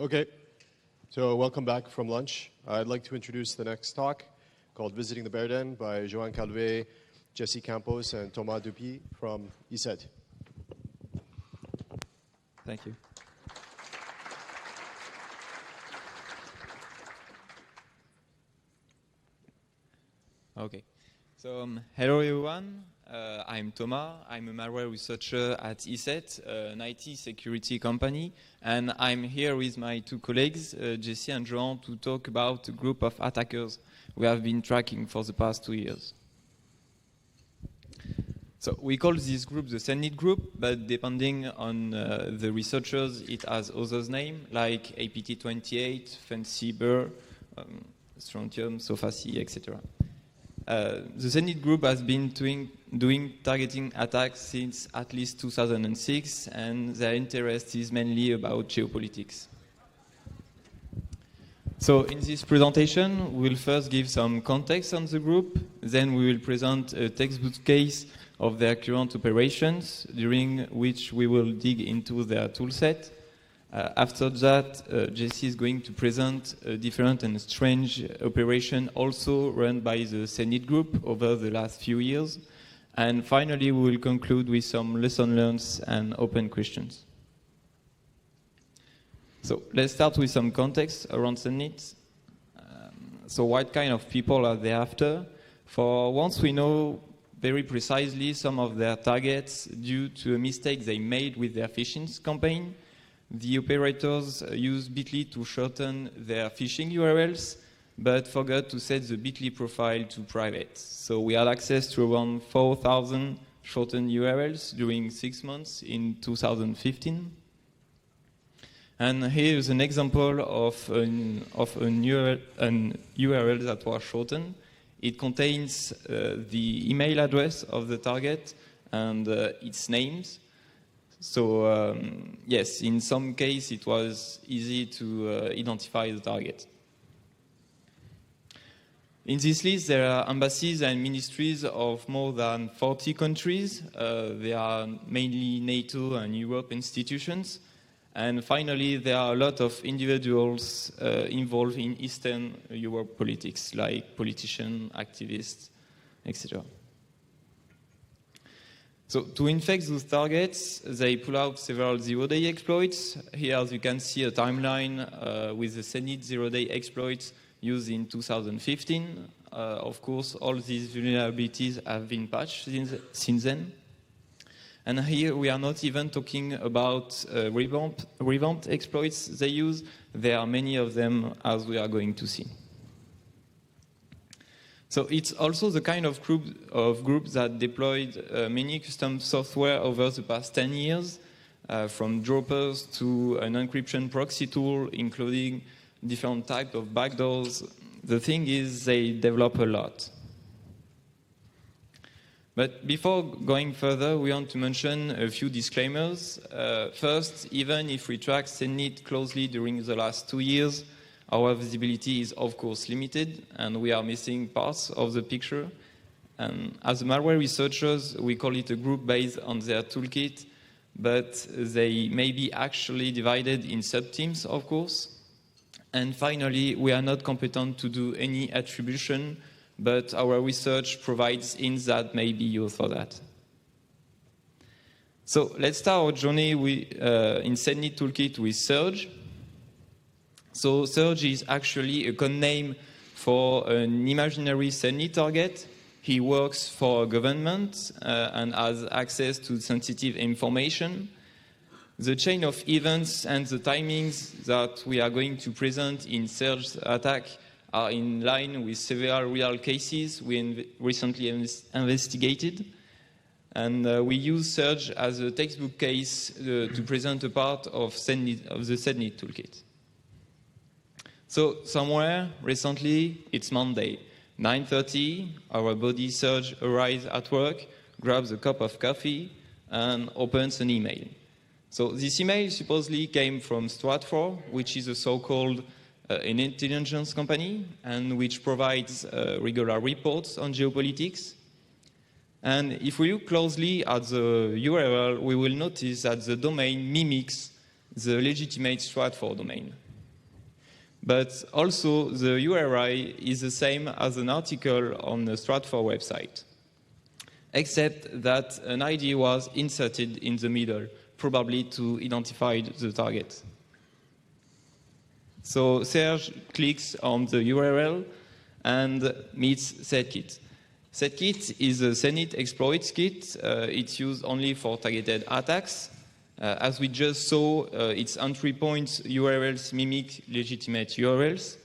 Okay, so welcome back from lunch. I'd like to introduce the next talk called Visiting the Bear Den by Joan, calvet, Jessy, Campos, and Thomas Dupuy from ESED. Thank you. Okay, so hello everyone. I'm Thomas. I'm a malware researcher at ESET, an IT security company, and I'm here with my two colleagues, Jessy and Joan, to talk about a group of attackers we have been tracking for the past 2 years. So we call this group the Sednit Group, but depending on the researchers, it has others' names like APT28, Fancy Bear, Strontium, Sofacy, etc. The Sednit Group has been doing targeting attacks since at least 2006, and their interest is mainly about geopolitics. So in this presentation, we'll first give some context on the group, then we will present a textbook case of their current operations, during which we will dig into their toolset. After that, Jessy is going to present a different and strange operation also run by the Sednit Group over the last few years. And finally, we will conclude with some lessons learned and open questions. So let's start with some context around Sednit. So what kind of people are they after? For once, we know very precisely some of their targets due to a mistake they made with their phishing campaign. The operators use Bitly to shorten their phishing URLs, but forgot to set the Bitly profile to private. So we had access to around 4,000 shortened URLs during 6 months in 2015. And here is an example of an URL that was shortened. It contains the email address of the target and its names. So yes, in some case it was easy to identify the target. In this list there are embassies and ministries of more than 40 countries. They are mainly NATO and Europe institutions. And finally there are a lot of individuals involved in Eastern Europe politics, like politicians, activists, etc. So to infect those targets, they pull out several zero-day exploits. Here, as you can see, a timeline with the Sednit zero-day exploits used in 2015. Of course, all these vulnerabilities have been patched since then. And here, we are not even talking about revamped exploits they use. There are many of them, as we are going to see. So it's also the kind of group that deployed many custom software over the past 10 years, from droppers to an encryption proxy tool, including different types of backdoors. The thing is, they develop a lot. But before going further, we want to mention a few disclaimers. First, even if we track Sednit closely during the last 2 years, our visibility is, of course, limited, and we are missing parts of the picture. And as malware researchers, we call it a group based on their toolkit, but they may be actually divided in sub-teams, of course. And finally, we are not competent to do any attribution, but our research provides hints that may be used for that. So let's start our journey in Sednit toolkit with Serge. So Serge is actually a code name for an imaginary Sednit target. He works for a government and has access to sensitive information. The chain of events and the timings that we are going to present in Serge's attack are in line with several real cases we recently investigated. And we use Serge as a textbook case to present a part of the Sednit toolkit. So somewhere recently, it's Monday, 9:30, our buddy Serge arrives at work, grabs a cup of coffee, and opens an email. So this email supposedly came from Stratfor, which is a so-called an intelligence company, and which provides regular reports on geopolitics. And if we look closely at the URL, we will notice that the domain mimics the legitimate Stratfor domain. But also, the URI is the same as an article on the Stratfor website, except that an ID was inserted in the middle, probably to identify the target. So Serge clicks on the URL and meets Sedkit. Sedkit is a Sednit exploits kit. It's used only for targeted attacks. As we just saw, its entry point URLs mimic legitimate URLs.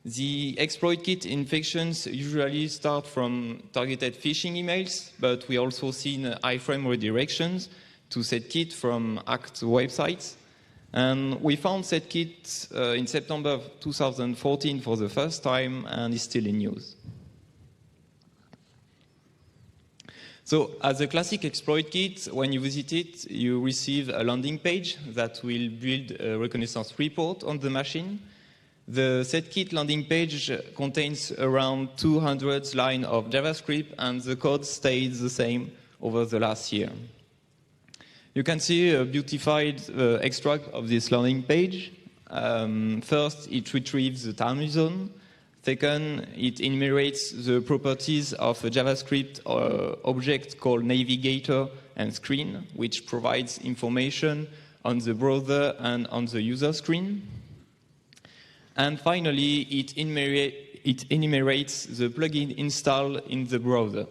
The exploit kit infections usually start from targeted phishing emails, but we also seen iframe redirections to Sedkit from hacked websites. And we found Sedkit in September of 2014 for the first time, and is still in use. So as a classic exploit kit, when you visit it, you receive a landing page that will build a Reconnaissance report on the machine. The Sedkit landing page contains around 200 lines of JavaScript, and the code stays the same over the last year. You can see a beautified extract of this landing page. First, it retrieves the time zone. Second, it enumerates the properties of a JavaScript object called navigator and screen, which provides information on the browser and on the user screen. And finally, it enumerates the plugin installed in the browser.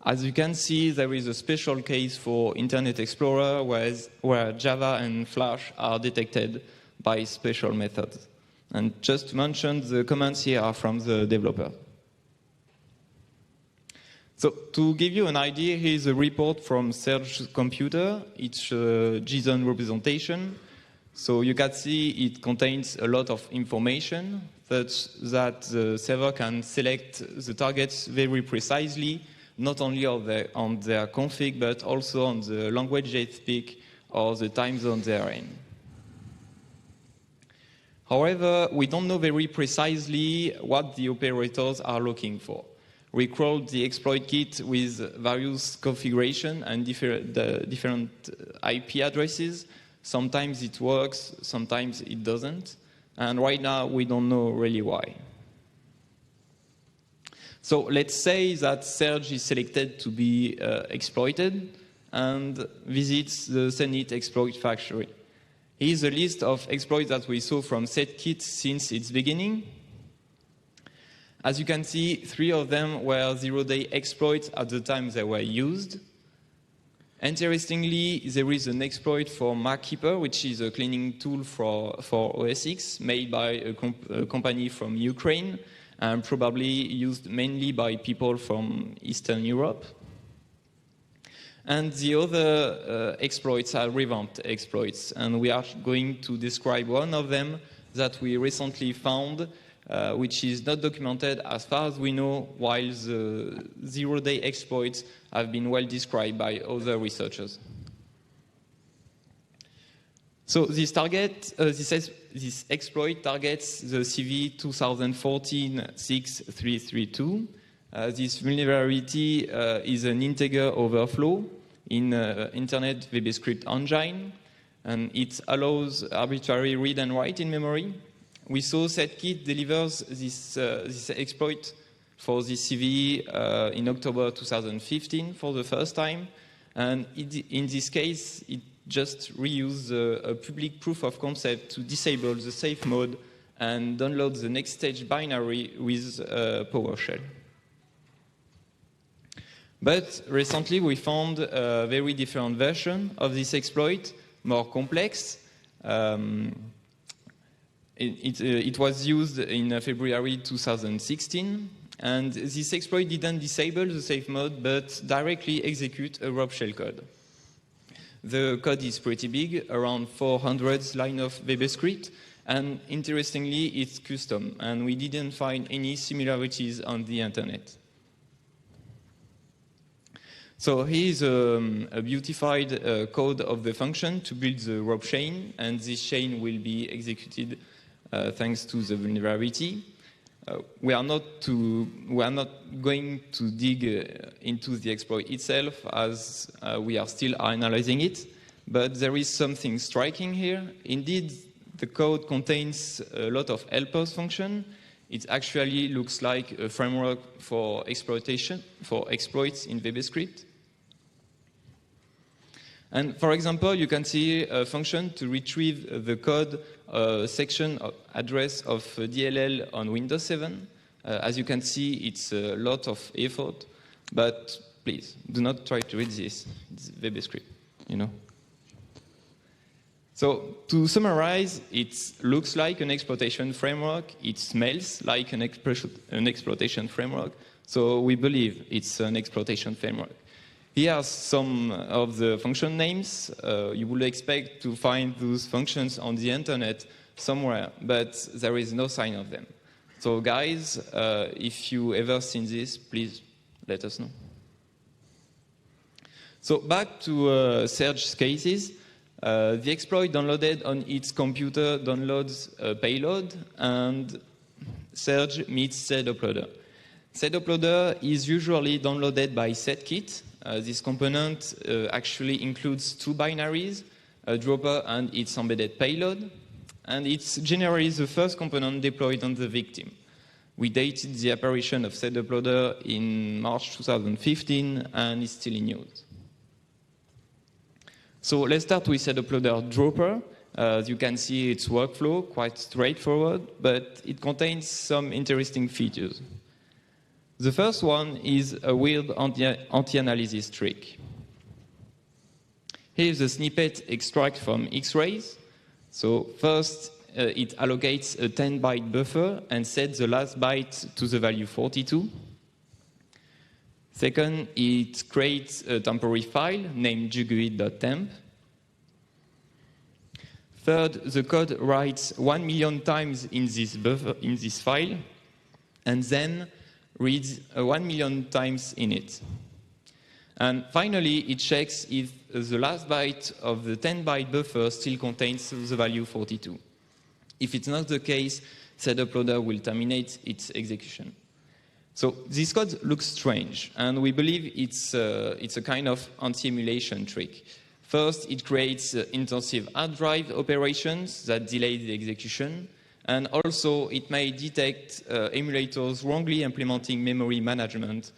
As you can see, there is a special case for Internet Explorer where Java and Flash are detected by special methods. And just to mention, the comments here are from the developer. So to give you an idea, here's a report from Serge's computer. It's a JSON representation. So you can see it contains a lot of information such that the server can select the targets very precisely, not only on their config, but also on the language they speak or the time zone they are in. However, we don't know very precisely what the operators are looking for. We crawled the exploit kit with various configuration and different IP addresses. Sometimes it works, sometimes it doesn't. And right now, we don't know really why. So let's say that Serge is selected to be exploited and visits the Sednit exploit factory. Here's a list of exploits that we saw from Sedkit since its beginning. As you can see, 3 of them were zero-day exploits at the time they were used. Interestingly, there is an exploit for MacKeeper, which is a cleaning tool for OS X made by a company from Ukraine, and probably used mainly by people from Eastern Europe. And the other exploits are revamped exploits, and we are going to describe one of them that we recently found, which is not documented as far as we know, while the zero-day exploits have been well described by other researchers. So this exploit targets the CV 2014-6332. This vulnerability is an integer overflow in Internet VBScript engine, and it allows arbitrary read and write in memory. We saw Sedkit delivers this exploit for the CV in October 2015 for the first time, and in this case, it just reused a public proof of concept to disable the safe mode and download the next stage binary with PowerShell. But recently we found a very different version of this exploit, more complex. It was used in February 2016, and this exploit didn't disable the safe mode, but directly execute a ROP shellcode. The code is pretty big, around 400 lines of VBScript, and interestingly, it's custom, and we didn't find any similarities on the internet. So here's a beautified code of the function to build the ROP chain, and this chain will be executed thanks to the vulnerability. We are not going to dig into the exploit itself, as we are still analyzing it, but there is something striking here. Indeed, the code contains a lot of helpers function. It actually looks like a framework for exploitation, for exploits in VBScript. And for example, you can see a function to retrieve the code section address of DLL on Windows 7. As you can see, it's a lot of effort, but please do not try to read this. It's VBScript, you know. So to summarize, it looks like an exploitation framework. It smells like an exploitation framework. So we believe it's an exploitation framework. Here are some of the function names. You would expect to find those functions on the internet somewhere, but there is no sign of them. So guys, if you ever seen this, please let us know. So back to Serge's cases. The exploit downloaded on its computer downloads payload, and Serge meets SEDUPLOADER. SEDUPLOADER is usually downloaded by Sedkit. This component actually includes two binaries, a dropper and its embedded payload, and it's generally the first component deployed on the victim. We dated the apparition of SEDUPLOADER in March 2015, and it's still in use. So let's start with SEDUPLOADER dropper. As you can see, its workflow quite straightforward, but it contains some interesting features. The first one is a weird anti-analysis trick. Here is a snippet extract from X-rays. So first, it allocates a 10-byte buffer and sets the last byte to the value 42. Second, it creates a temporary file named juguid.temp. Third, the code writes 1 million times in this buffer, in this file, and then reads 1 million times in it. And finally, it checks if the last byte of the 10-byte buffer still contains the value 42. If it's not the case, SEDUPLOADER will terminate its execution. So this code looks strange, and we believe it's a kind of anti-emulation trick. First, it creates intensive hard drive operations that delay the execution, and also it may detect emulators wrongly implementing memory management,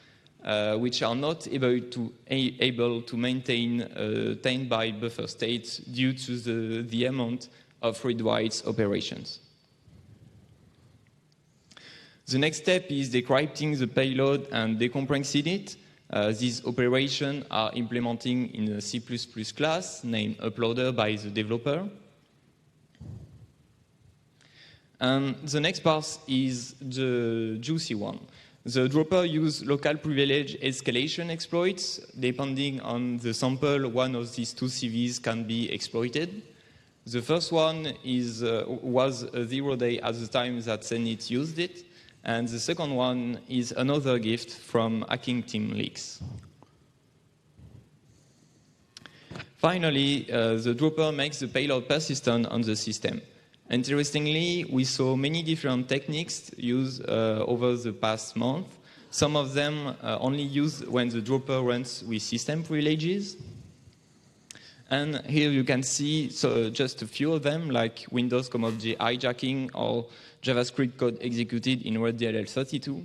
which are not able to maintain a 10-byte buffer state due to the amount of read-writes operations. The next step is decrypting the payload and decompressing it. These operations are implementing in a C++ class named uploader by the developer. And the next part is the juicy one. The dropper uses local privilege escalation exploits. Depending on the sample, one of these two CVs can be exploited. The first one was a 0 day at the time that Sednit used it. And the second one is another gift from Hacking Team Leaks. Finally, the dropper makes the payload persistent on the system. Interestingly, we saw many different techniques used over the past month. Some of them only used when the dropper runs with system privileges. And here you can see just a few of them, like Windows COM object hijacking or JavaScript code executed in RedDLL32.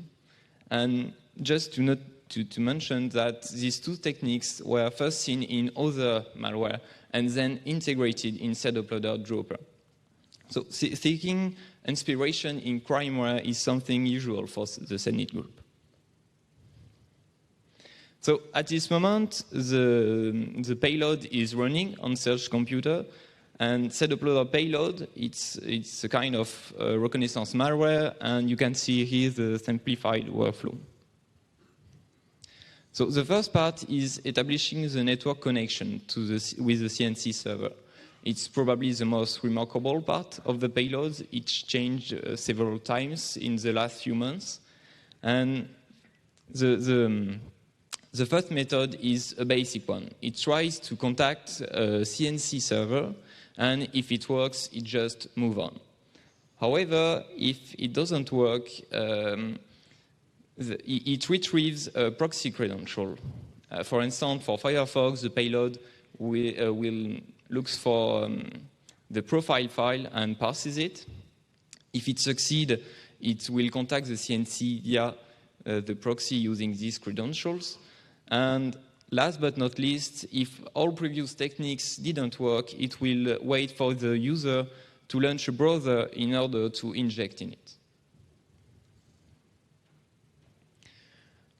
And just to mention that these two techniques were first seen in other malware and then integrated in SEDUPLOADER dropper. So seeking inspiration in crimeware is something usual for the Sednit Group. So at this moment, the payload is running on Serge's computer, and SEDUPLOADER payload, it's a kind of Reconnaissance malware, and you can see here the simplified workflow. So the first part is establishing the network connection with the CNC server. It's probably the most remarkable part of the payload. It's changed several times in the last few months. And the first method is a basic one. It tries to contact a CNC server, and if it works, it just moves on. However, if it doesn't work, it retrieves a proxy credential. For instance, for Firefox, the payload will look for the profile file and parses it. If it succeeds, it will contact the CNC via the proxy using these credentials. And last but not least, if all previous techniques didn't work, it will wait for the user to launch a browser in order to inject in it.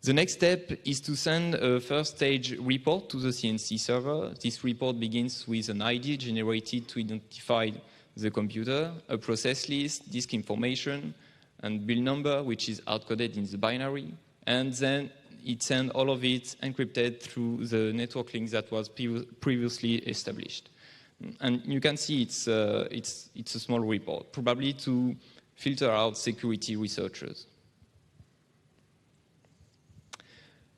The next step is to send a first stage report to the CNC server. This report begins with an ID generated to identify the computer, a process list, disk information, and build number, which is hard-coded in the binary. And then it sends all of it encrypted through the network link that was previously established. And you can see it's a small report, probably to filter out security researchers.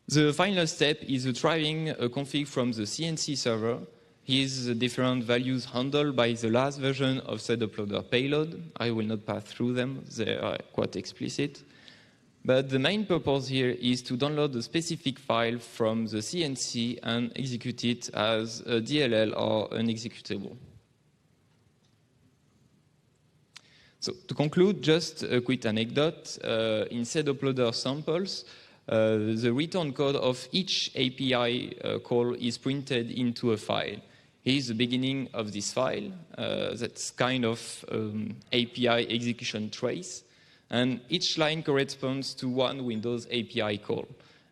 The final step is retrieving a config from the CNC server. Here's the different values handled by the last version of SEDUPLOADER payload. I will not pass through them, they are quite explicit. But the main purpose here is to download the specific file from the CNC and execute it as a DLL or an executable. So to conclude, just a quick anecdote. In SEDUPLOADER samples, the return code of each API call is printed into a file. Here's the beginning of this file. That's kind of API execution trace. And each line corresponds to one Windows API call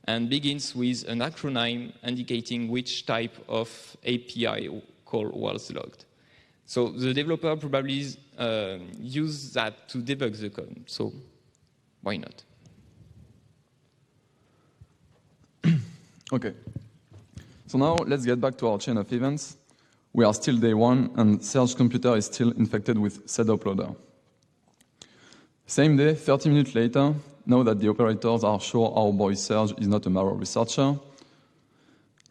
and begins with an acronym indicating which type of API call was logged. So the developer probably used that to debug the code. So why not? Okay. So now let's get back to our chain of events. We are still day one, and Serge's computer is still infected with SEDUPLOADER. Same day, 30 minutes later, now that the operators are sure our boy Serge is not a malware researcher,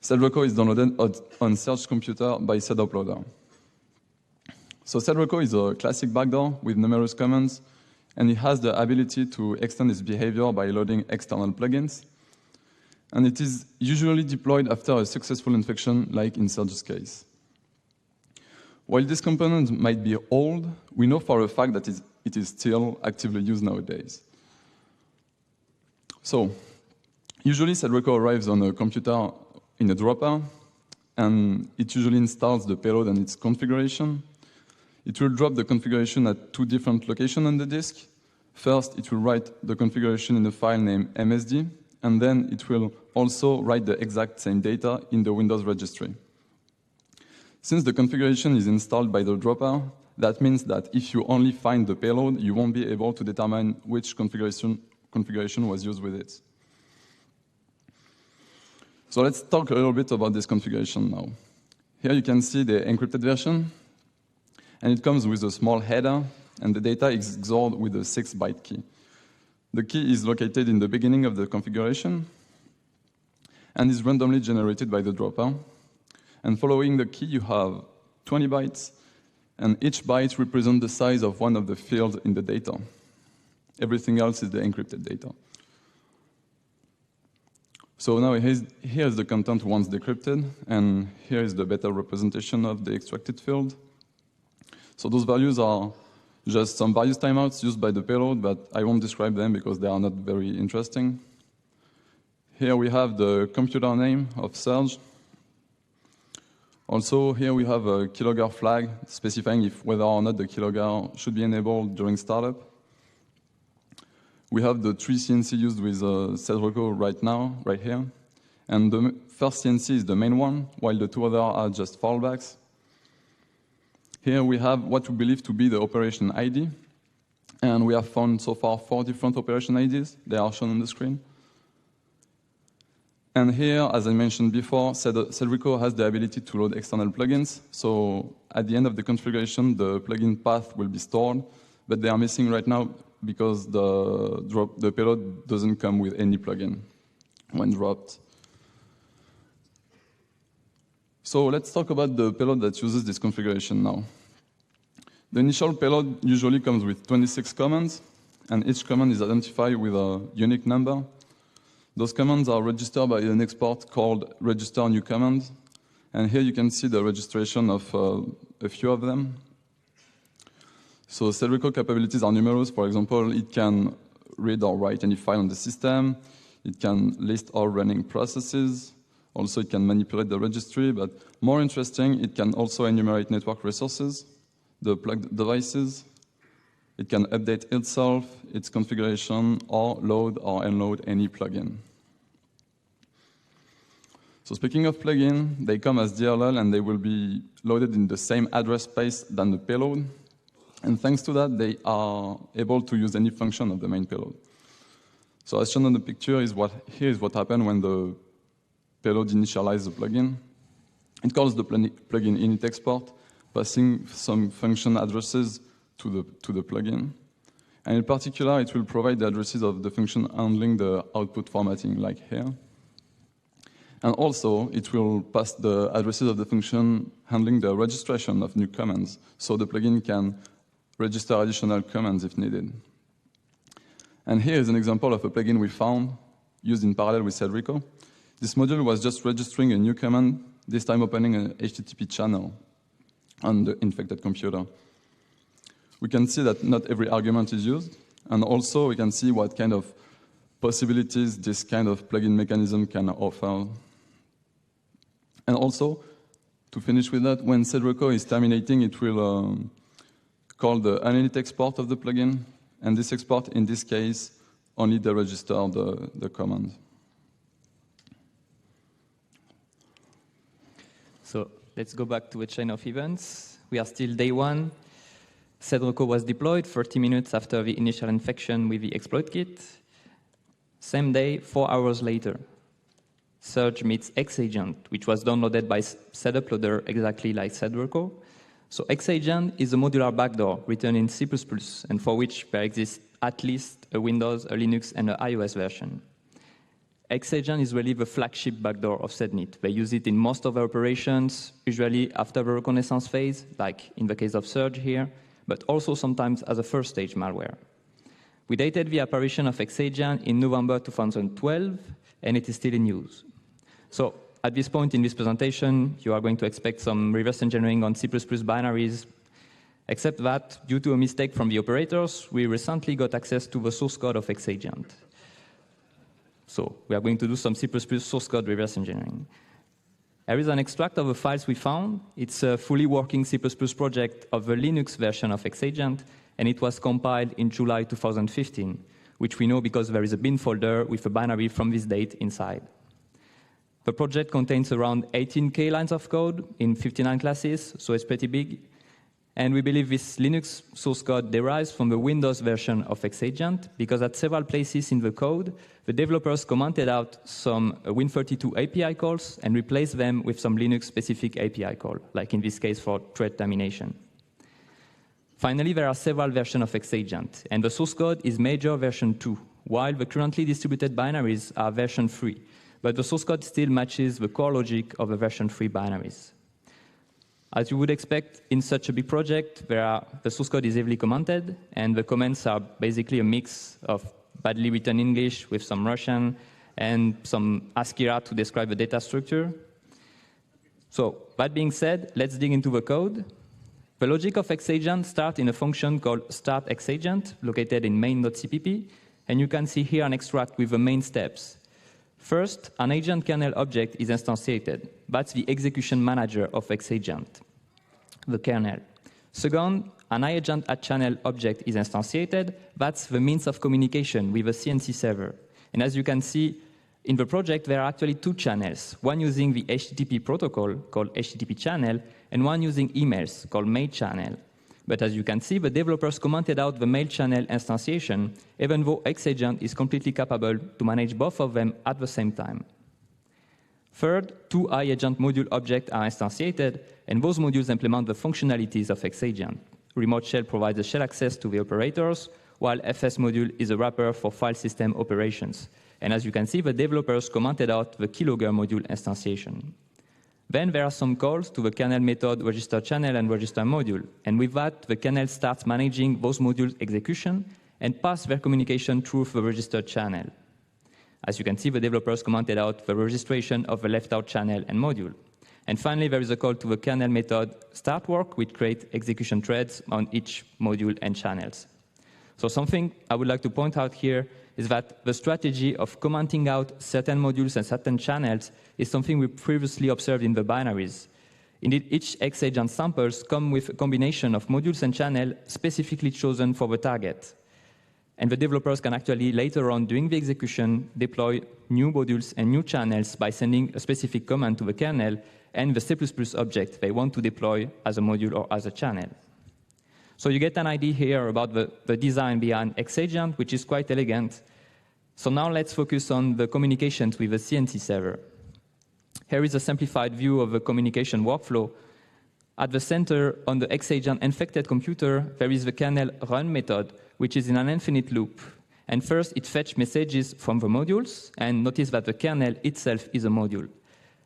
SEDReco is downloaded on Serge's computer by SEDUPLOADER. So SEDReco is a classic backdoor with numerous commands, and it has the ability to extend its behavior by loading external plugins. And it is usually deployed after a successful infection, like in Serge's case. While this component might be old, we know for a fact that it is still actively used nowadays. So, usually SEDReco arrives on a computer in a dropper, and it usually installs the payload and its configuration. It will drop the configuration at two different locations on the disk. First, it will write the configuration in a file named MSD, and then it will also write the exact same data in the Windows registry. Since the configuration is installed by the dropper, that means that if you only find the payload, you won't be able to determine which configuration was used with it. So let's talk a little bit about this configuration now. Here you can see the encrypted version, and it comes with a small header, and the data is XORed with a 6-byte key. The key is located in the beginning of the configuration and is randomly generated by the dropper. And following the key, you have 20 bytes, and each byte represents the size of one of the fields in the data. Everything else is the encrypted data. So now here's the content once decrypted, and here is the better representation of the extracted field. So those values are just some various timeouts used by the payload, but I won't describe them because they are not very interesting. Here we have the computer name of Serge. Also, here we have a keylogger flag specifying whether or not the keylogger should be enabled during startup. We have the 3 CNC used with SEDReco right here. And the first CNC is the main one, while the two others are just fallbacks. Here we have what we believe to be the operation ID. And we have found so far 4 different operation IDs. They are shown on the screen. And here, as I mentioned before, SEDReco has the ability to load external plugins. So at the end of the configuration, the plugin path will be stored, but they are missing right now because the payload doesn't come with any plugin when dropped. So let's talk about the payload that uses this configuration now. The initial payload usually comes with 26 commands, and each command is identified with a unique number. Those commands are registered by an export called register new command. And here you can see the registration of a few of them. So SEDUPLOADER capabilities are numerous. For example, it can read or write any file on the system. It can list all running processes. Also, it can manipulate the registry. But more interesting, it can also enumerate network resources, the plugged devices. It can update itself, its configuration, or load or unload any plugin. So speaking of plugin, they come as DLL and they will be loaded in the same address space than the payload. And thanks to that, they are able to use any function of the main payload. So as shown on the picture, here is what happened when the payload initializes the plugin. It calls the plugin init export, passing some function addresses to the plugin. And in particular, it will provide the addresses of the function handling the output formatting, like here. And also, it will pass the addresses of the function handling the registration of new commands, so the plugin can register additional commands if needed. And here is an example of a plugin we found used in parallel with SEDReco. This module was just registering a new command, this time opening an HTTP channel on the infected computer. We can see that not every argument is used, and also we can see what kind of possibilities this kind of plugin mechanism can offer. And also, to finish with that, when SEDReco is terminating, it will call the init export of the plugin, and this export, in this case, only deregister the command. So let's go back to a chain of events. We are still day one. SEDReco was deployed 30 minutes after the initial infection with the exploit kit. Same day, 4 hours later, Serge meets XAGENT, which was downloaded by SEDUPLOADER exactly like SEDReco. So XAGENT is a modular backdoor written in C++, and for which there exists at least a Windows, a Linux, and an iOS version. XAGENT is really the flagship backdoor of Sednit. They use it in most of their operations, usually after the Reconnaissance phase, like in the case of Serge here, but also sometimes as a first-stage malware. We dated the apparition of XAGENT in November 2012, and it is still in use. So at this point in this presentation, you are going to expect some reverse engineering on C++ binaries, except that, due to a mistake from the operators, we recently got access to the source code of XAGENT. So we are going to do some C++ source code reverse engineering. There is an extract of the files we found. It's a fully working C++ project of the Linux version of XAGENT, and it was compiled in July 2015, which we know because there is a bin folder with a binary from this date inside. The project contains around 18K lines of code in 59 classes, so it's pretty big. And we believe this Linux source code derives from the Windows version of XAGENT, because at several places in the code, the developers commented out some Win32 API calls and replaced them with some Linux-specific API call, like in this case for thread termination. Finally, there are several versions of XAGENT, and the source code is major version 2, while the currently distributed binaries are version 3. But the source code still matches the core logic of the version 3 binaries. As you would expect in such a big project, the source code is heavily commented, and the comments are basically a mix of badly written English with some Russian and some ASCII to describe the data structure. So that being said, let's dig into the code. The logic of XAGENT starts in a function called startXAGENT, located in main.cpp, and you can see here an extract with the main steps. First, an agent kernel object is instantiated. That's the execution manager of XAGENT, the kernel. Second, an iAgent@channel object is instantiated. That's the means of communication with a CNC server. And as you can see, in the project, there are actually two channels, one using the HTTP protocol, called HTTP channel, and one using emails, called mail channel. But as you can see, the developers commented out the mail channel instantiation, even though XAGENT is completely capable to manage both of them at the same time. Third, two iAgent module objects are instantiated, and those modules implement the functionalities of XAGENT. Remote shell provides the shell access to the operators, while FS module is a wrapper for file system operations. And as you can see, the developers commented out the keylogger module instantiation. Then there are some calls to the kernel method register channel and register module. And with that, the kernel starts managing those modules' execution and pass their communication through the registered channel. As you can see, the developers commented out the registration of the left-out channel and module. And finally, there is a call to the kernel method start work, which creates execution threads on each module and channels. So something I would like to point out here is that the strategy of commenting out certain modules and certain channels is something we previously observed in the binaries. Indeed, each XAGENT samples come with a combination of modules and channels specifically chosen for the target. And the developers can actually, later on during the execution, deploy new modules and new channels by sending a specific command to the kernel and the C++ object they want to deploy as a module or as a channel. So you get an idea here about the design behind XAGENT, which is quite elegant. So now let's focus on the communications with the CNC server. Here is a simplified view of the communication workflow. At the center, on the XAGENT infected computer, there is the kernel run method, which is in an infinite loop. And first, it fetches messages from the modules, and notice that the kernel itself is a module.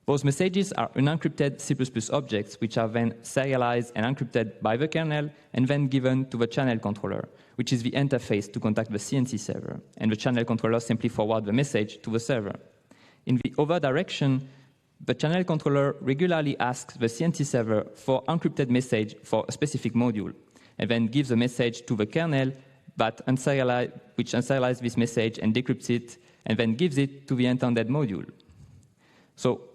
Those messages are unencrypted C++ objects, which are then serialized and encrypted by the kernel, and then given to the channel controller, which is the interface to contact the CNC server. And the channel controller simply forwards the message to the server. In the other direction, the channel controller regularly asks the CNC server for encrypted message for a specific module, and then gives a message to the kernel which unserializes this message and decrypts it, and then gives it to the intended module. So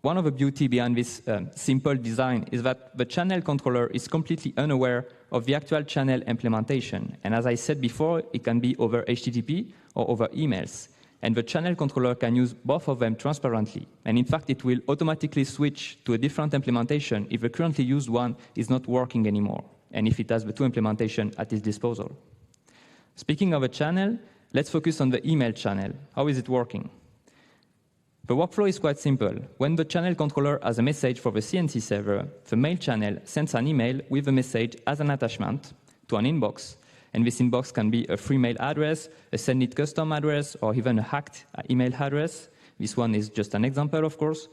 one of the beauty behind this simple design is that the channel controller is completely unaware of the actual channel implementation. And as I said before, it can be over HTTP or over emails. And the channel controller can use both of them transparently. And in fact, it will automatically switch to a different implementation if the currently used one is not working anymore, and if it has the two implementations at its disposal. Speaking of a channel, let's focus on the email channel. How is it working? The workflow is quite simple. When the channel controller has a message for the CNC server, the mail channel sends an email with the message as an attachment to an inbox. And this inbox can be a free mail address, a Sednit custom address, or even a hacked email address. This one is just an example, of course.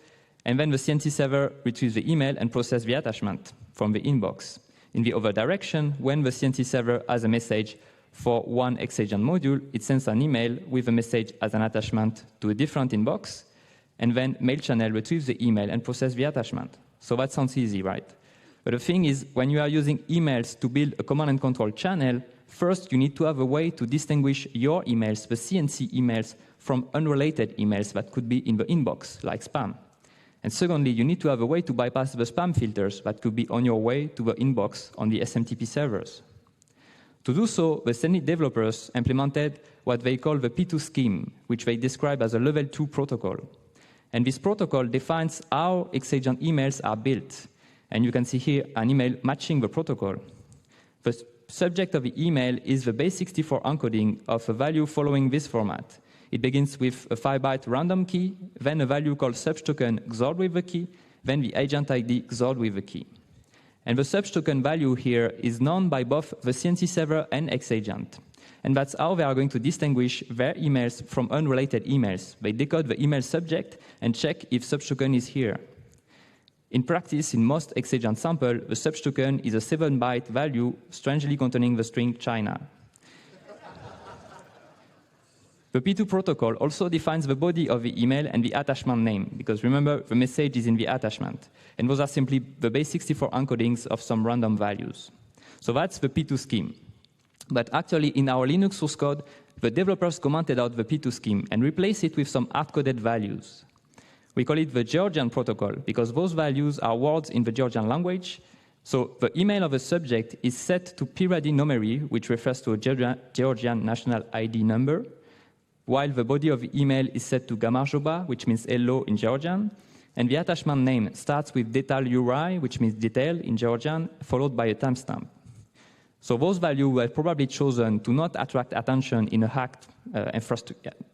And then the CNC server retrieves the email and processes the attachment from the inbox. In the other direction, when the CNC server has a message for one XAGENT module, it sends an email with a message as an attachment to a different inbox, and then mail channel retrieves the email and processes the attachment. So that sounds easy, right? But the thing is, when you are using emails to build a command and control channel, first you need to have a way to distinguish your emails, the CNC emails, from unrelated emails that could be in the inbox, like spam. And secondly, you need to have a way to bypass the spam filters that could be on your way to the inbox on the SMTP servers. To do so, the Sednit developers implemented what they call the P2 scheme, which they describe as a level 2 protocol. And this protocol defines how XAGENT emails are built. And you can see here an email matching the protocol. The subject of the email is the base64 encoding of a value following this format. It begins with a 5-byte random key, then a value called subj token XORed with the key, then the agent ID XORed with the key. And the subj token value here is known by both the CNC server and XAGENT. And that's how they are going to distinguish their emails from unrelated emails. They decode the email subject and check if subj token is here. In practice, in most XAGENT samples, the subj token is a 7-byte value strangely containing the string China. The P2 protocol also defines the body of the email and the attachment name, because remember, the message is in the attachment. And those are simply the base64 encodings of some random values. So that's the P2 scheme. But actually, in our Linux source code, the developers commented out the P2 scheme and replaced it with some hard-coded values. We call it the Georgian protocol, because those values are words in the Georgian language. So the email of a subject is set to Piradi numeri, which refers to a Georgian national ID number, while the body of the email is set to Gamarjoba, which means hello in Georgian, and the attachment name starts with detal uri, which means detail in Georgian, followed by a timestamp. So those values were probably chosen to not attract attention in a hacked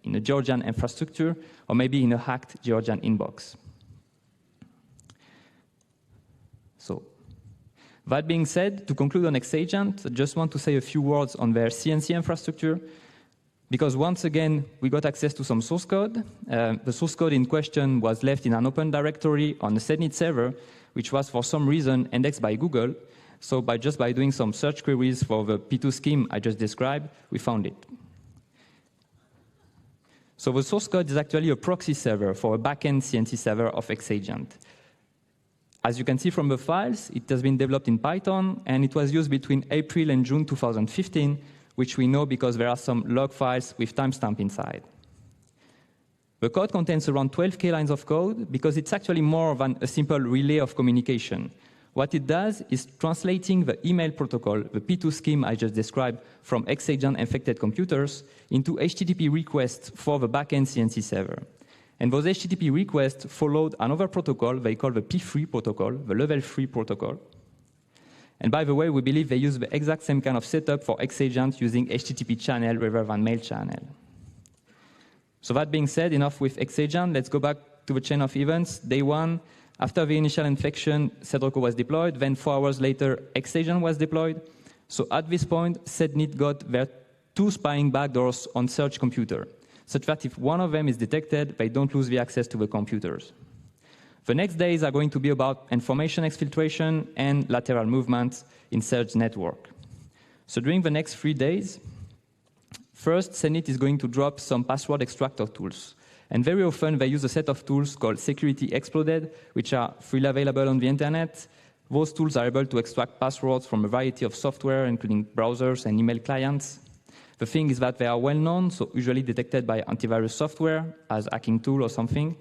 in a Georgian infrastructure, or maybe in a hacked Georgian inbox. So, that being said, to conclude on XAGENT, I just want to say a few words on their CNC infrastructure, because once again, we got access to some source code. The source code in question was left in an open directory on the Sednit server, which was for some reason indexed by Google. So by doing some search queries for the P2 scheme I just described, we found it. So the source code is actually a proxy server for a backend CNC server of XAGENT. As you can see from the files, it has been developed in Python, and it was used between April and June 2015, which we know because there are some log files with timestamp inside. The code contains around 12K lines of code because it's actually more than a simple relay of communication. What it does is translating the email protocol, the P2 scheme I just described, from XAGENT infected computers into HTTP requests for the backend CNC server. And those HTTP requests followed another protocol they call the P3 protocol, the level 3 protocol. And by the way, we believe they use the exact same kind of setup for XAGENT using HTTP channel rather than mail channel. So that being said, enough with XAGENT. Let's go back to the chain of events. Day 1, after the initial infection, Sedroko was deployed. Then 4 hours later, XAGENT was deployed. So at this point, Sednit got their 2 spying backdoors on Serge computer, such that if one of them is detected, they don't lose the access to the computers. The next days are going to be about information exfiltration and lateral movements in Serge network. So during the next 3 days, first, Sednit is going to drop some password extractor tools. And very often, they use a set of tools called Security-Exploded, which are freely available on the internet. Those tools are able to extract passwords from a variety of software, including browsers and email clients. The thing is that they are well known, so usually detected by antivirus software as hacking tool or something.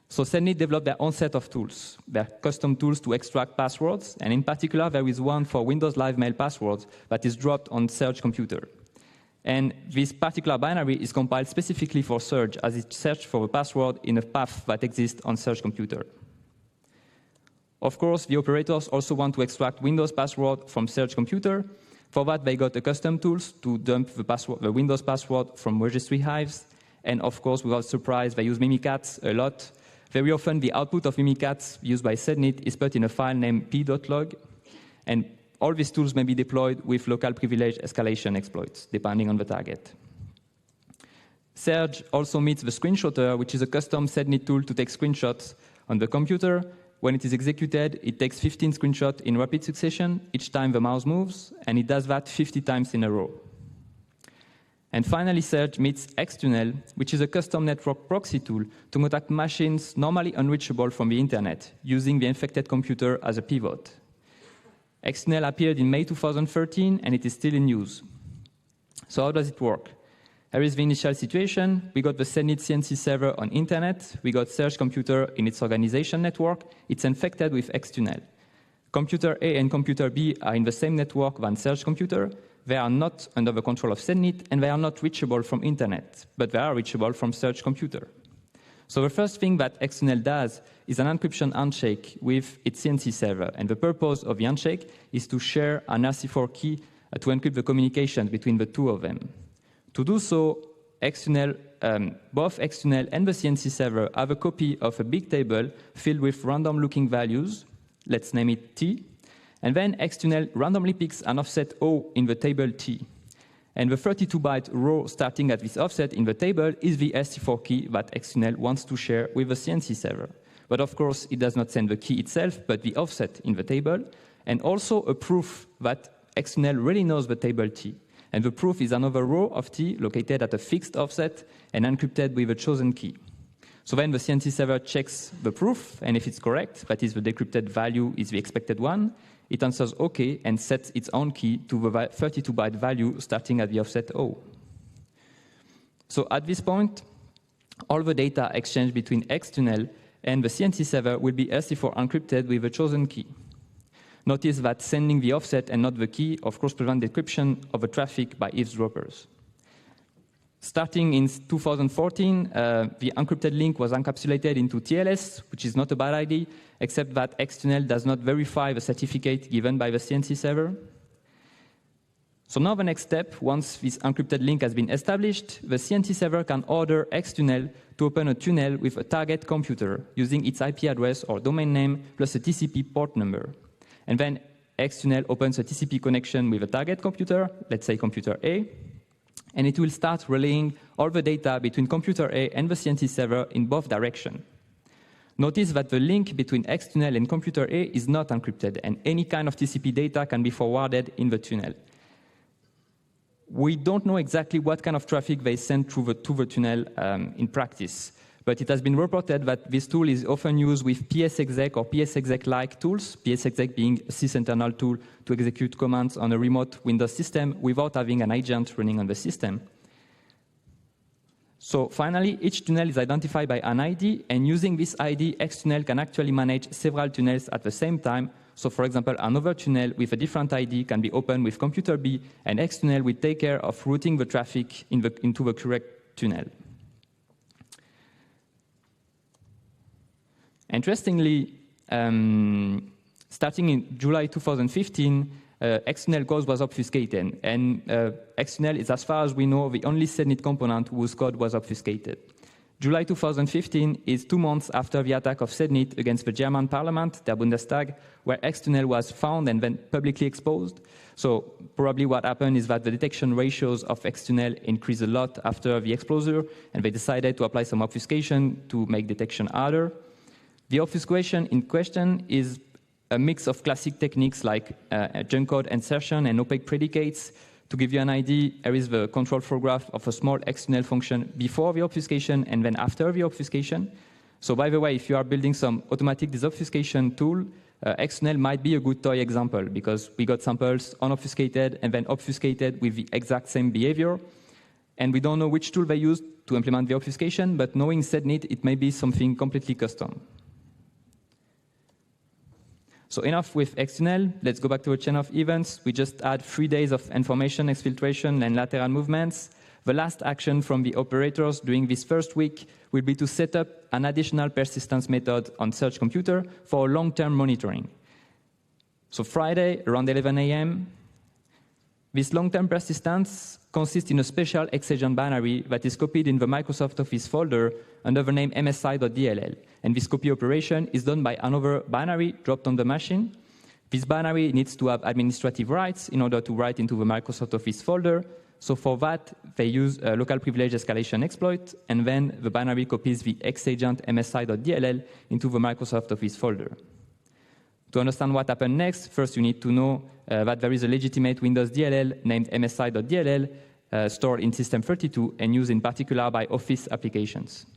So Sednit developed their own set of tools. They're custom tools to extract passwords, and in particular, there is one for Windows Live Mail passwords that is dropped on Serge computer. And this particular binary is compiled specifically for Serge, as it searches for the password in a path that exists on Serge computer. Of course, the operators also want to extract Windows password from Serge computer. For that, they got the custom tools to dump the Windows password from registry hives. And of course, without surprise, they use Mimikatz a lot. Very often, the output of Mimikatz used by Sednit is put in a file named p.log. And all these tools may be deployed with local privilege escalation exploits, depending on the target. Serge also meets the screenshotter, which is a custom Sednit tool to take screenshots on the computer. When it is executed, it takes 15 screenshots in rapid succession each time the mouse moves, and it does that 50 times in a row. And finally, Serge meets Xtunnel, which is a custom network proxy tool to contact machines normally unreachable from the internet, using the infected computer as a pivot. Xtunnel appeared in May 2013, and it is still in use. So how does it work? Here is the initial situation. We got the Sednit CNC server on internet. We got Serge computer in its organization network. It's infected with Xtunnel. Computer A and computer B are in the same network than Serge computer. They are not under the control of Sednit, and they are not reachable from internet, but they are reachable from Serge computer. So the first thing that Xtunnel does is an encryption handshake with its CNC server, and the purpose of the handshake is to share an RC4 key to encrypt the communications between the two of them. To do so, both Xtunnel and the CNC server have a copy of a big table filled with random-looking values. Let's name it T. And then Xtunnel randomly picks an offset O in the table T. And the 32-byte row starting at this offset in the table is the RC4 key that Xtunnel wants to share with the CNC server. But of course, it does not send the key itself, but the offset in the table, and also a proof that Xtunnel really knows the table T. And the proof is another row of T located at a fixed offset and encrypted with a chosen key. So then the CNC server checks the proof, and if it's correct, that is the decrypted value is the expected one, it answers OK and sets its own key to the 32-byte value starting at the offset O. So at this point, all the data exchanged between Xtunnel and the CNC server will be RC4 encrypted with a chosen key. Notice that sending the offset and not the key, of course, prevents decryption of the traffic by eavesdroppers. Starting in 2014, the encrypted link was encapsulated into TLS, which is not a bad idea, except that Xtunnel does not verify the certificate given by the CNC server. So now the next step, once this encrypted link has been established, the CNC server can order Xtunnel to open a tunnel with a target computer using its IP address or domain name plus a TCP port number. And then Xtunnel opens a TCP connection with a target computer, let's say computer A, and it will start relaying all the data between computer A and the CNC server in both directions. Notice that the link between Xtunnel and computer A is not encrypted, and any kind of TCP data can be forwarded in the tunnel. We don't know exactly what kind of traffic they send to the tunnel in practice, But it has been reported that this tool is often used with PSExec or PSExec-like tools, PSExec being a sysinternal tool to execute commands on a remote Windows system without having an agent running on the system. So finally, each tunnel is identified by an ID, and using this ID, Xtunnel can actually manage several tunnels at the same time. So for example, another tunnel with a different ID can be opened with computer B, and Xtunnel will take care of routing the traffic into the correct tunnel. Interestingly, starting in July 2015, Xtunnel code was obfuscated, and Xtunnel is, as far as we know, the only Sednit component whose code was obfuscated. July 2015 is 2 months after the attack of Sednit against the German parliament, der Bundestag, where Xtunnel was found and then publicly exposed. So probably what happened is that the detection ratios of Xtunnel increased a lot after the exposure, and they decided to apply some obfuscation to make detection harder. The obfuscation in question is a mix of classic techniques like junk code insertion and opaque predicates. To give you an idea, here is the control flow graph of a small Xtunnel function before the obfuscation and then after the obfuscation. So by the way, if you are building some automatic disobfuscation tool, Xtunnel might be a good toy example because we got samples unobfuscated and then obfuscated with the exact same behavior. And we don't know which tool they used to implement the obfuscation, but knowing Sednit, it may be something completely custom. So enough with Xtunnel. Let's go back to a chain of events. We just had 3 days of information exfiltration and lateral movements. The last action from the operators during this first week will be to set up an additional persistence method on Serge computer for long-term monitoring. So Friday, around 11 a.m., this long-term persistence consists in a special XAGENT binary that is copied in the Microsoft Office folder under the name msi.dll. And this copy operation is done by another binary dropped on the machine. This binary needs to have administrative rights in order to write into the Microsoft Office folder. So for that, they use a local privilege escalation exploit, and then the binary copies the XAGENT msi.dll into the Microsoft Office folder. To understand what happened next, first you need to know that there is a legitimate Windows DLL named msi.dll stored in System32 and used in particular by Office applications.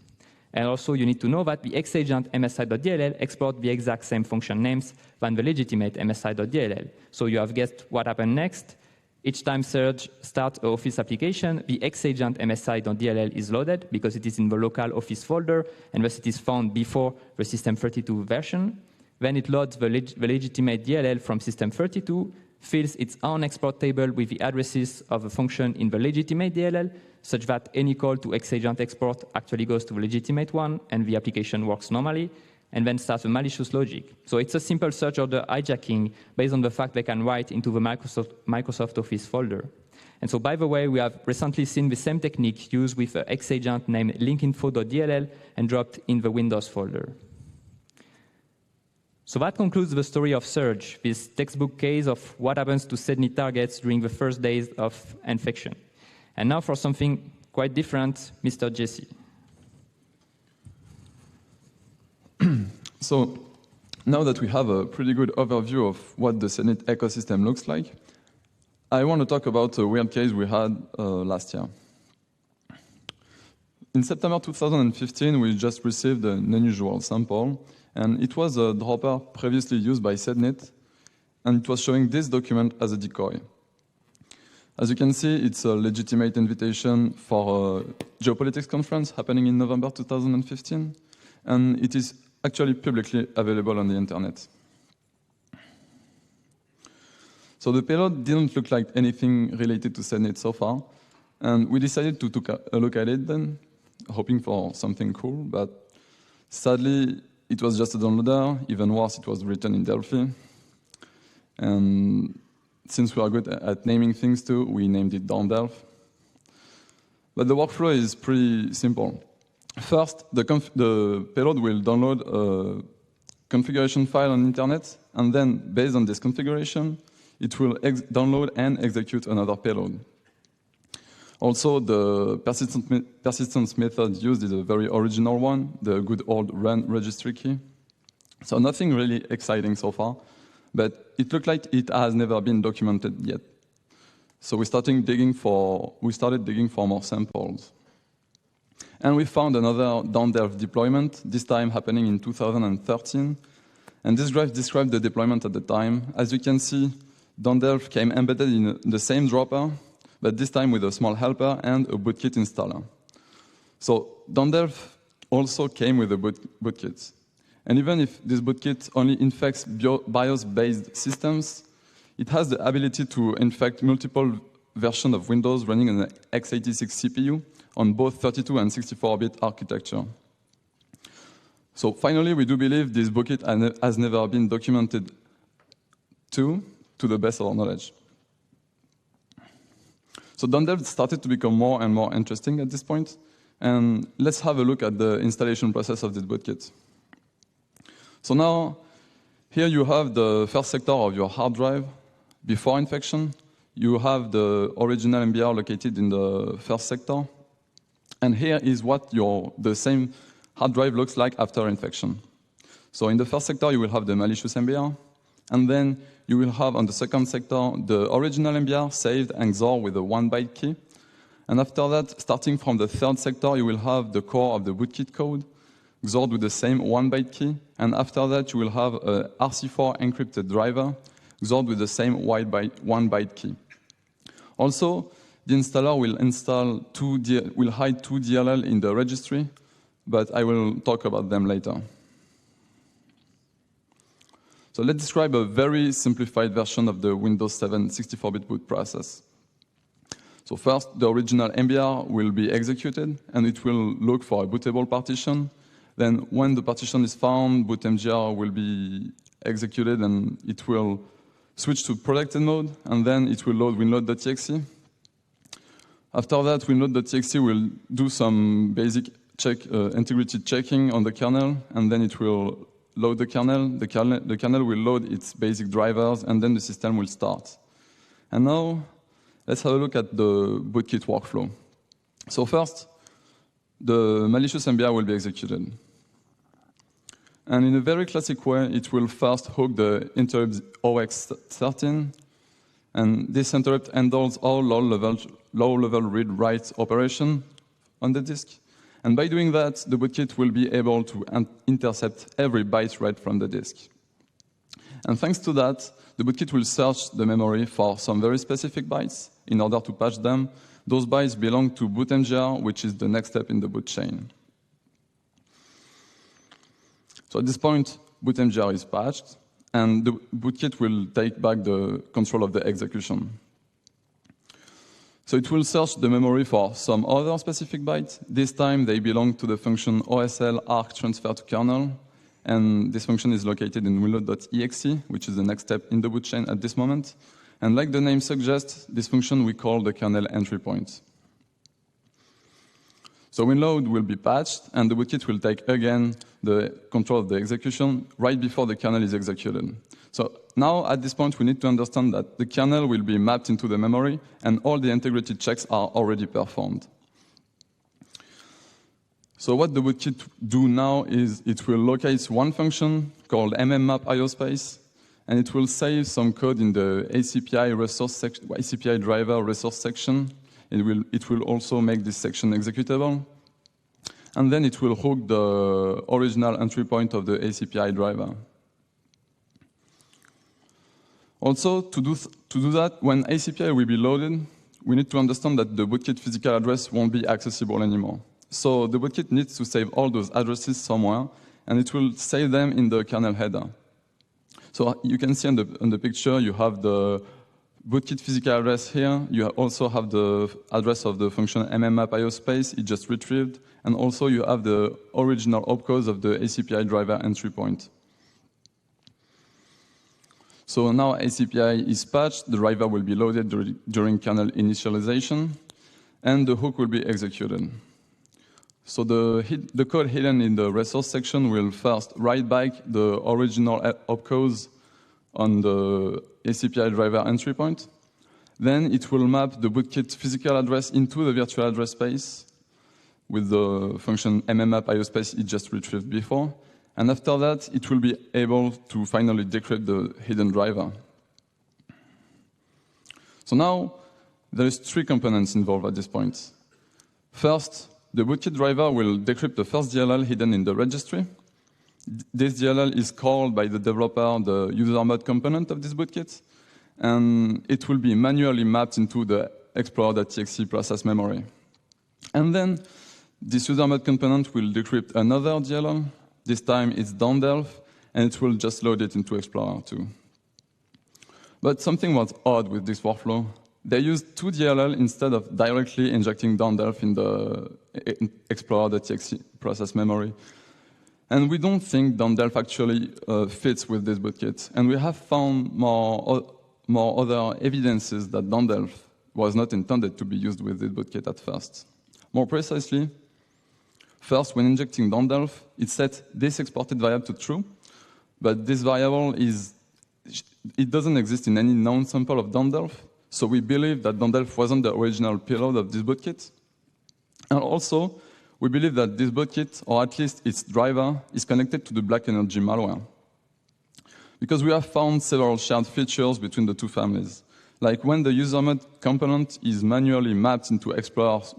And also you need to know that the XAGENT msi.dll export the exact same function names than the legitimate msi.dll. So you have guessed what happened next. Each time Serge starts an Office application, the XAGENT msi.dll is loaded because it is in the local Office folder and thus it is found before the System32 version. Then it loads the legitimate DLL from System32, fills its own export table with the addresses of a function in the legitimate DLL, such that any call to XAGENT export actually goes to the legitimate one, and the application works normally, and then starts a malicious logic. So it's a simple search order hijacking based on the fact they can write into the Microsoft Office folder. And so, by the way, we have recently seen the same technique used with an XAGENT named linkinfo.dll and dropped in the Windows folder. So that concludes the story of Serge, this textbook case of what happens to Sednit targets during the first days of infection. And now for something quite different, Mr. Jessy. So now that we have a pretty good overview of what the Sednit ecosystem looks like, I want to talk about a weird case we had last year. In September 2015, we just received an unusual sample, and it was a dropper previously used by Sednit, and it was showing this document as a decoy. As you can see, it's a legitimate invitation for a geopolitics conference happening in November 2015, and it is actually publicly available on the internet. So the payload didn't look like anything related to Sednit so far, and we decided to take a look at it then, hoping for something cool, but sadly, it was just a downloader. Even worse, it was written in Delphi. And since we are good at naming things too, we named it downdelph. But the workflow is pretty simple. First, the payload will download a configuration file on the internet, and then, based on this configuration, it will download and execute another payload. Also, the persistence method used is a very original one, the good old run registry key. So nothing really exciting so far, but it looked like it has never been documented yet. So we started digging for more samples. And we found another down-delve deployment, this time happening in 2013. And this graph described the deployment at the time. As you can see, down-delve came embedded in the same dropper, but this time with a small helper and a Bootkit installer. So down-delve also came with a Bootkit. And even if this Bootkit only infects BIOS-based systems, it has the ability to infect multiple versions of Windows running on an x86 CPU on both 32 and 64-bit architecture. So finally, we do believe this Bootkit has never been documented to the best of our knowledge. So down-delve started to become more and more interesting at this point. And let's have a look at the installation process of this Bootkit. So now, here you have the first sector of your hard drive. Before infection, you have the original MBR located in the first sector. And here is what the same hard drive looks like after infection. So in the first sector, you will have the malicious MBR. And then you will have on the second sector the original MBR saved and XOR with a 1-byte key. And after that, starting from the third sector, you will have the core of the Bootkit code XORed with the same 1-byte key. And after that, you will have a RC4 encrypted driver XORed with the same 1-byte key. Also, the installer will hide two DLL in the registry, but I will talk about them later. So let's describe a very simplified version of the Windows 7 64-bit boot process. So first, the original MBR will be executed, and it will look for a bootable partition. Then when the partition is found, bootmgr will be executed, and it will switch to protected mode, and then it will load Winload.exe. After that, Winload.exe will do some basic integrity checking on the kernel, and then it will load the kernel. The kernel will load its basic drivers, and then the system will start. And now, let's have a look at the Bootkit workflow. So first, the malicious MBR will be executed. And in a very classic way, it will first hook the interrupt OX13, and this interrupt handles all low-level read-write operation on the disk. And by doing that, the Bootkit will be able to intercept every byte read from the disk. And thanks to that, the Bootkit will search the memory for some very specific bytes in order to patch them. Those bytes belong to bootmgr, which is the next step in the boot chain. So at this point, bootmgr is patched, and the Bootkit will take back the control of the execution. So it will search the memory for some other specific bytes. This time, they belong to the function OSL arc transfer to kernel, and this function is located in Winload.exe, which is the next step in the boot chain at this moment. And like the name suggests, this function we call the kernel entry point. So Winload will be patched, and the Bootkit will take again the control of the execution right before the kernel is executed. So now, at this point, we need to understand that the kernel will be mapped into the memory, and all the integrity checks are already performed. So what the Bootkit do now is it will locate one function called mmmap IO space, and it will save some code in the ACPI resource section, ACPI driver resource section. It will also make this section executable. And then it will hook the original entry point of the ACPI driver. Also, to do that, when ACPI will be loaded, we need to understand that the Bootkit physical address won't be accessible anymore. So the Bootkit needs to save all those addresses somewhere, and it will save them in the kernel header. So you can see on the picture, you have the Bootkit physical address here. You also have the address of the function mmmap IO space. It just retrieved. And also you have the original opcode of the ACPI driver entry point. So now ACPI is patched. The driver will be loaded during kernel initialization, and the hook will be executed. So the code hidden in the resource section will first write back the original opcodes on the ACPI driver entry point. Then it will map the Bootkit physical address into the virtual address space with the function mmmap IO space it just retrieved before. And after that, it will be able to finally decrypt the hidden driver. So now, there is three components involved at this point. First, the Bootkit driver will decrypt the first DLL hidden in the registry. This DLL is called by the developer the user mode component of this Bootkit, and it will be manually mapped into the explorer.exe process memory. And then this user mode component will decrypt another DLL. This time it's downdelf, and it will just load it into Explorer 2. But something was odd with this workflow. They used 2 DLL instead of directly injecting downdelf in the explorer.exe process memory. And we don't think downdelf actually fits with this Bootkit. And we have found more other evidences that downdelf was not intended to be used with this Bootkit at first. More precisely, first, when injecting downdelf, it set this exported variable to true, but this variable it doesn't exist in any known sample of downdelf, so we believe that downdelf wasn't the original payload of this Bootkit. And also, we believe that this Bootkit, or at least its driver, is connected to the Black Energy malware. Because we have found several shared features between the two families. Like when the user mode component is manually mapped into Explorer's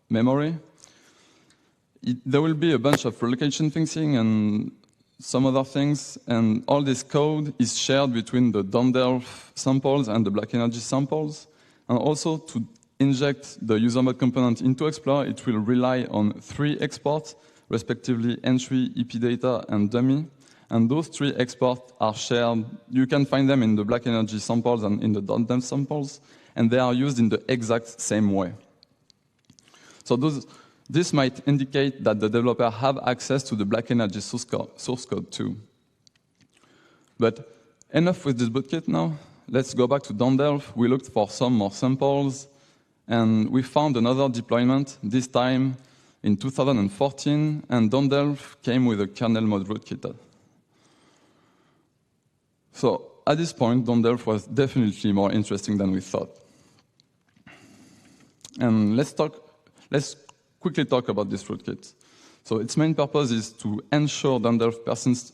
memory, there will be a bunch of relocation fixing and some other things, and all this code is shared between the downdelf samples and the Black Energy samples. And also, to inject the user mode component into Explorer, it will rely on 3 exports, respectively entry, EP data, and dummy. And those 3 exports are shared. You can find them in the Black Energy samples and in the downdelf samples, and they are used in the exact same way. So this might indicate that the developer have access to the Black Energy source code too. But enough with this Bootkit now. Let's go back to downdelf. We looked for some more samples, and we found another deployment, this time in 2014, and downdelf came with a kernel mode rootkit. So at this point, downdelf was definitely more interesting than we thought. And let's quickly talk about this rootkit. So its main purpose is to ensure downdelf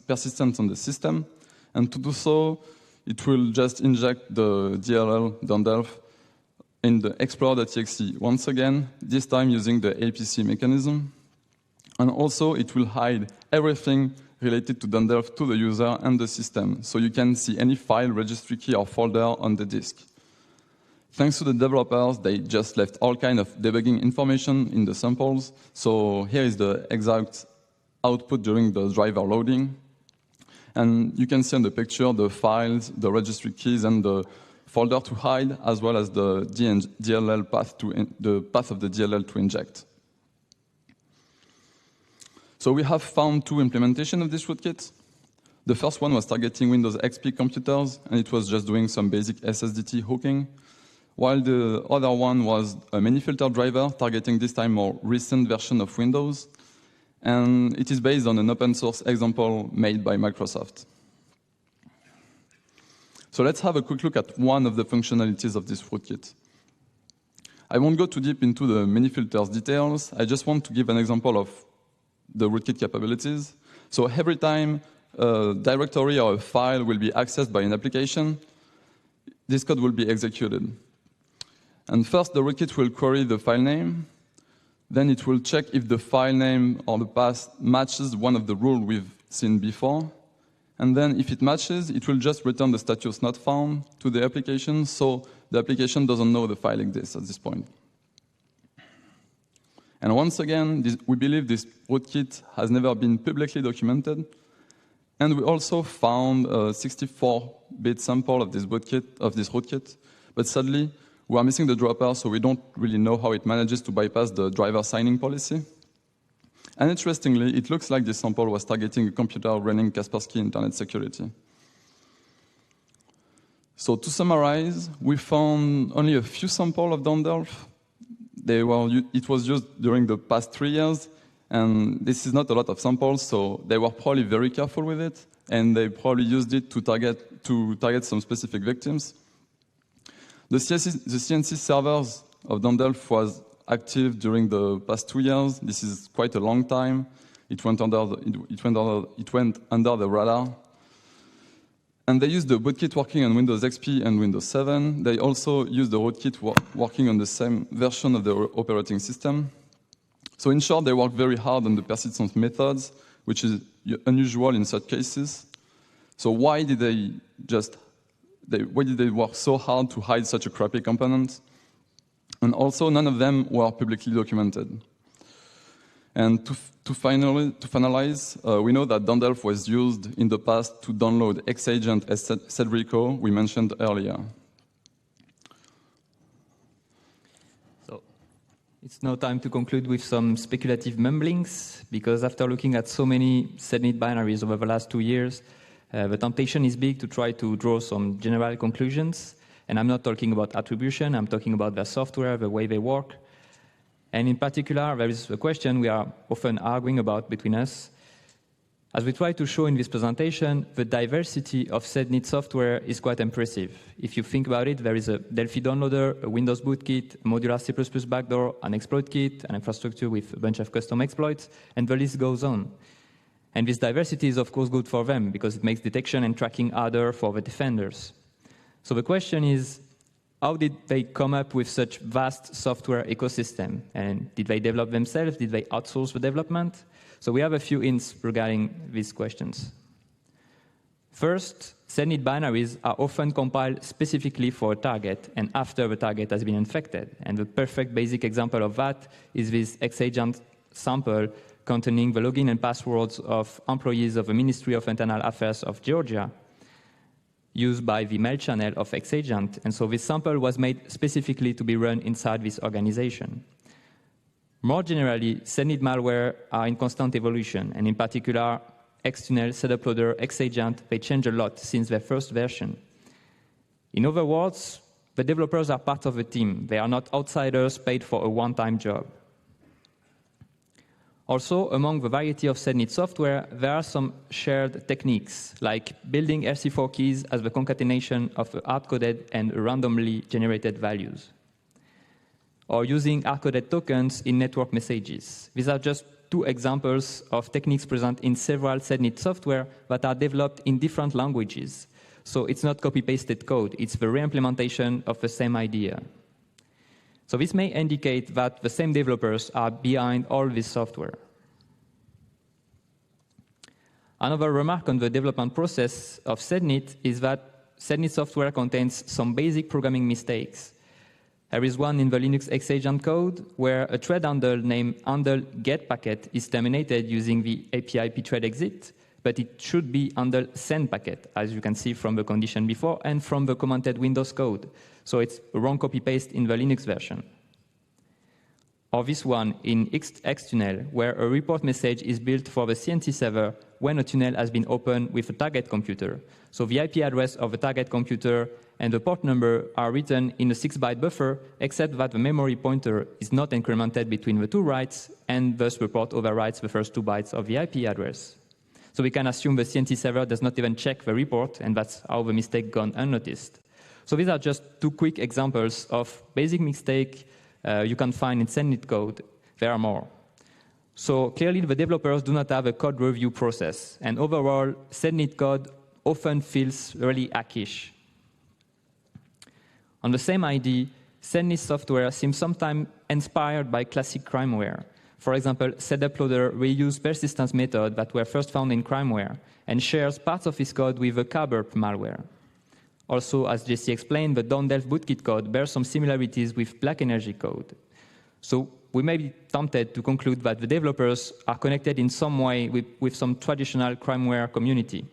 persistence on the system, and to do so, it will just inject the DLL downdelf in the explorer.exe once again, this time using the APC mechanism. And also, it will hide everything related to downdelf to the user and the system, so you can see any file, registry key, or folder on the disk. Thanks to the developers, they just left all kinds of debugging information in the samples. So here is the exact output during the driver loading. And you can see on the picture the files, the registry keys, and the folder to hide, as well as the DLL path the path of the DLL to inject. So we have found 2 implementations of this rootkit. The first one was targeting Windows XP computers, and it was just doing some basic SSDT hooking, while the other one was a Minifilter driver targeting this time more recent version of Windows, and it is based on an open source example made by Microsoft. So let's have a quick look at one of the functionalities of this rootkit. I won't go too deep into the Minifilter's details. I just want to give an example of the rootkit capabilities. So every time a directory or a file will be accessed by an application, this code will be executed. And first, the rootkit will query the file name. Then it will check if the file name or the path matches one of the rules we've seen before. And then if it matches, it will just return the status not found to the application, so the application doesn't know the file exists at this point. And once again, we believe this rootkit has never been publicly documented. And we also found a 64-bit sample of this rootkit, but sadly, we are missing the dropper, so we don't really know how it manages to bypass the driver signing policy. And interestingly, it looks like this sample was targeting a computer running Kaspersky Internet Security. So to summarize, we found only a few samples of downdelf. It was used during the past 3 years, and this is not a lot of samples, so they were probably very careful with it, and they probably used it to target some specific victims. The CNC servers of downdelf was active during the past 2 years. This is quite a long time. It went under the radar. And they used the Bootkit working on Windows XP and Windows 7. They also used the Rootkit working on the same version of the operating system. So in short, they work very hard on the persistence methods, which is unusual in such cases. So why did they work so hard to hide such a crappy component? And also, none of them were publicly documented. And to finalize, we know that Dandelf was used in the past to download XAGENT as SEDReco we mentioned earlier. So it's now time to conclude with some speculative mumblings, because after looking at so many Sednit binaries over the last 2 years, the temptation is big to try to draw some general conclusions. And I'm not talking about attribution, I'm talking about their software, the way they work. And in particular, there is a question we are often arguing about between us. As we try to show in this presentation, the diversity of Sednit software is quite impressive. If you think about it, there is a Delphi downloader, a Windows Bootkit, a modular C++ backdoor, an exploit kit, an infrastructure with a bunch of custom exploits, and the list goes on. And this diversity is, of course, good for them, because it makes detection and tracking harder for the defenders. So the question is, how did they come up with such vast software ecosystem? And did they develop themselves? Did they outsource the development? So we have a few hints regarding these questions. First, Sednit binaries are often compiled specifically for a target and after the target has been infected. And the perfect basic example of that is this XAGENT sample containing the login and passwords of employees of the Ministry of Internal Affairs of Georgia, used by the mail channel of XAGENT. And so this sample was made specifically to be run inside this organization. More generally, Sednit malware are in constant evolution, and in particular, Xtunnel, SEDUPLOADER, XAGENT, they change a lot since their first version. In other words, the developers are part of the team. They are not outsiders paid for a one-time job. Also, among the variety of Sednit software, there are some shared techniques, like building RC4 keys as the concatenation of hard-coded and randomly generated values, or using hard-coded tokens in network messages. These are just 2 examples of techniques present in several Sednit software that are developed in different languages. So it's not copy-pasted code, it's the re-implementation of the same idea. So this may indicate that the same developers are behind all this software. Another remark on the development process of Sednit is that Sednit software contains some basic programming mistakes. There is one in the Linux XAGENT code where a thread handle named handle get packet is terminated using the API pthread exit, but it should be handle send packet, as you can see from the condition before and from the commented Windows code. So it's a wrong copy-paste in the Linux version. Or this one in Xtunnel, where a report message is built for the CNC server when a tunnel has been opened with a target computer. So the IP address of the target computer and the port number are written in a 6-byte buffer, except that the memory pointer is not incremented between the 2 writes, and thus the port overwrites the first 2 bytes of the IP address. So we can assume the CNC server does not even check the report, and that's how the mistake gone unnoticed. So these are just 2 quick examples of basic mistake you can find in Sednit code. There are more. So clearly the developers do not have a code review process, and overall Sednit code often feels really hackish. On the same idea, Sednit software seems sometimes inspired by classic crimeware. For example, SEDUPLOADER reused persistence methods that were first found in crimeware and shares parts of its code with the Carburp malware. Also, as Jessy explained, the Dandelf Bootkit code bears some similarities with Black Energy code. So we may be tempted to conclude that the developers are connected in some way with some traditional crimeware community.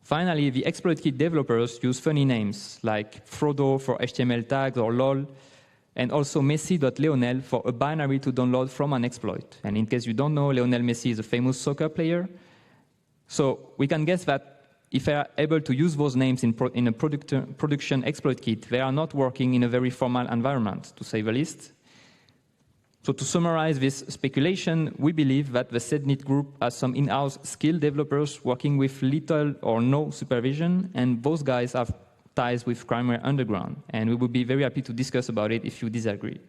Finally, the exploit kit developers use funny names like Frodo for HTML tags or LOL, and also Messi.Leonel for a binary to download from an exploit. And in case you don't know, Lionel Messi is a famous soccer player. So we can guess that if they are able to use those names in a production exploit kit, they are not working in a very formal environment, to say the least. So to summarize this speculation, we believe that the Sednit Group has some in-house skilled developers working with little or no supervision, and those guys have ties with crimeware underground. And we would be very happy to discuss about it if you disagree.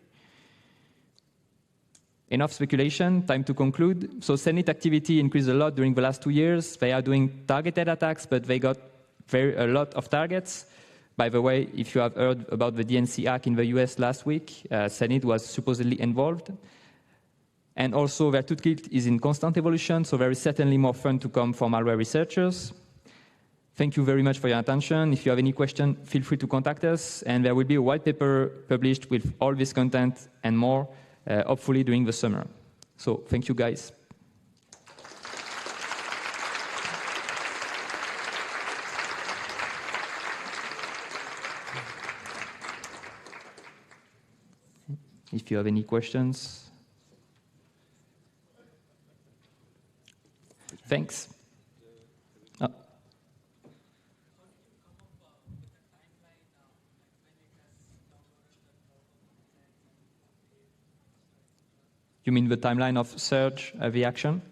Enough speculation, time to conclude. So Sednit activity increased a lot during the last 2 years. They are doing targeted attacks, but they got a lot of targets. By the way, if you have heard about the DNC hack in the US last week, Sednit was supposedly involved. And also, their toolkit is in constant evolution, so there is certainly more fun to come for malware researchers. Thank you very much for your attention. If you have any questions, feel free to contact us, and there will be a white paper published with all this content and more, hopefully during the summer. So thank you, guys. If you have any questions. Thanks. Oh. You mean the timeline of Serge, the action?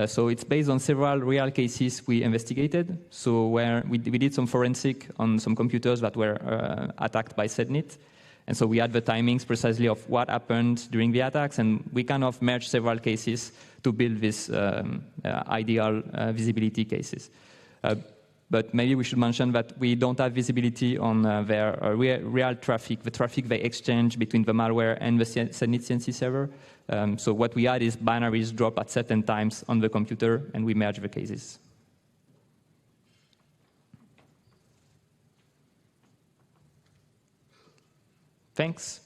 So it's based on several real cases we investigated. So where we did some forensic on some computers that were attacked by Sednit. And so we had the timings precisely of what happened during the attacks, and we kind of merged several cases to build this ideal visibility cases. But maybe we should mention that we don't have visibility on their real traffic, the traffic they exchange between the malware and the Sednit CNC server. So what we had is binaries drop at certain times on the computer, and we merge the cases. Thanks.